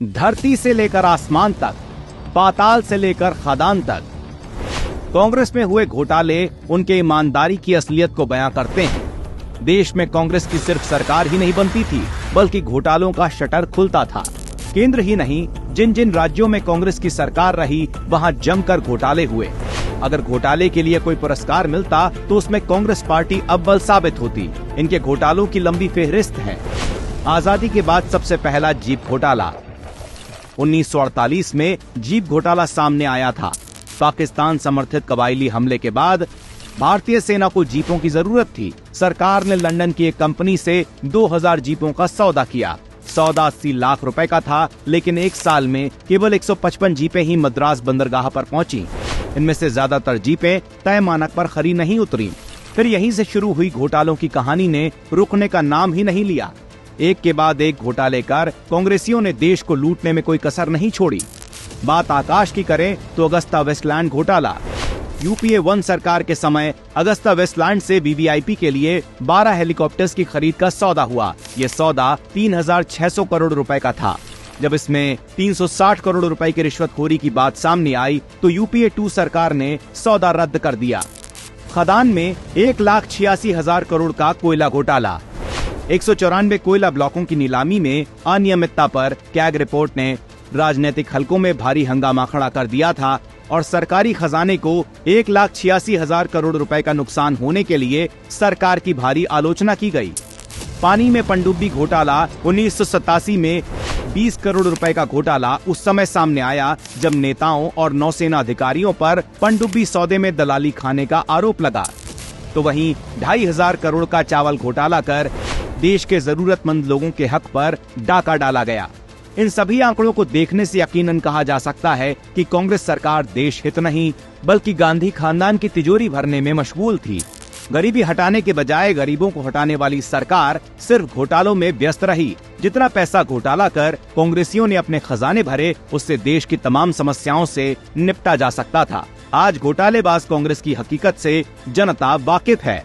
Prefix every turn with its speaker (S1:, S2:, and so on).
S1: धरती से लेकर आसमान तक, पाताल से लेकर खदान तक, कांग्रेस में हुए घोटाले उनके ईमानदारी की असलियत को बयां करते हैं। देश में कांग्रेस की सिर्फ सरकार ही नहीं बनती थी, बल्कि घोटालों का शटर खुलता था। केंद्र ही नहीं, जिन जिन राज्यों में कांग्रेस की सरकार रही, वहां जमकर घोटाले हुए। अगर घोटाले के लिए कोई पुरस्कार मिलता तो उसमें कांग्रेस पार्टी अव्वल साबित होती। इनके घोटालों की लंबी फेहरिस्त है। आजादी के बाद सबसे पहला जीप घोटाला 1948 में जीप घोटाला सामने आया था। पाकिस्तान समर्थित कबायली हमले के बाद भारतीय सेना को जीपों की जरूरत थी। सरकार ने लंदन की एक कंपनी से 2000 जीपों का सौदा किया। सौदा 80 लाख रुपए का था, लेकिन एक साल में केवल 155 जीपें ही मद्रास बंदरगाह पर पहुंची। इनमें से ज्यादातर जीपें तय मानक पर खरी नहीं उतरी। फिर यहीं से शुरू हुई घोटालों की कहानी ने रुकने का नाम ही नहीं लिया। एक के बाद एक घोटाले कर कांग्रेसियों ने देश को लूटने में कोई कसर नहीं छोड़ी। बात आकाश की करें तो अगस्ता वेस्टलैंड घोटाला। यूपीए 1 सरकार के समय अगस्ता वेस्टलैंड से वीवीआईपी के लिए 12 हेलीकॉप्टर्स की खरीद का सौदा हुआ। ये सौदा 3600 करोड़ रुपए का था। जब इसमें 360 करोड़ रुपए की रिश्वतखोरी की बात सामने आई तो यूपीए 2 सरकार ने सौदा रद्द कर दिया। खदान में 1,86,000 करोड़ का कोयला घोटाला। 194 कोयला ब्लॉकों की नीलामी में अनियमितता पर कैग रिपोर्ट ने राजनीतिक हलकों में भारी हंगामा खड़ा कर दिया था और सरकारी खजाने को 1,86,000 करोड़ रुपए का नुकसान होने के लिए सरकार की भारी आलोचना की गई। पानी में पनडुब्बी घोटाला 1987 में 20 करोड़ रुपए का घोटाला उस समय सामने आया जब नेताओं और नौसेना अधिकारियों पर पनडुब्बी सौदे में दलाली खाने का आरोप लगा। तो वहीं 2,500 करोड़ का चावल घोटाला कर देश के जरूरतमंद लोगों के हक पर डाका डाला गया। इन सभी आंकड़ों को देखने से यकीनन कहा जा सकता है कि कांग्रेस सरकार देश हित नहीं बल्कि गांधी खानदान की तिजोरी भरने में मशगूल थी। गरीबी हटाने के बजाय गरीबों को हटाने वाली सरकार सिर्फ घोटालों में व्यस्त रही। जितना पैसा घोटाला कर कांग्रेसियों ने अपने खजाने भरे, उससे देश की तमाम समस्याओं से निपटा जा सकता था। आज घोटालेबाज कांग्रेस की हकीकत से जनता वाकिफ है।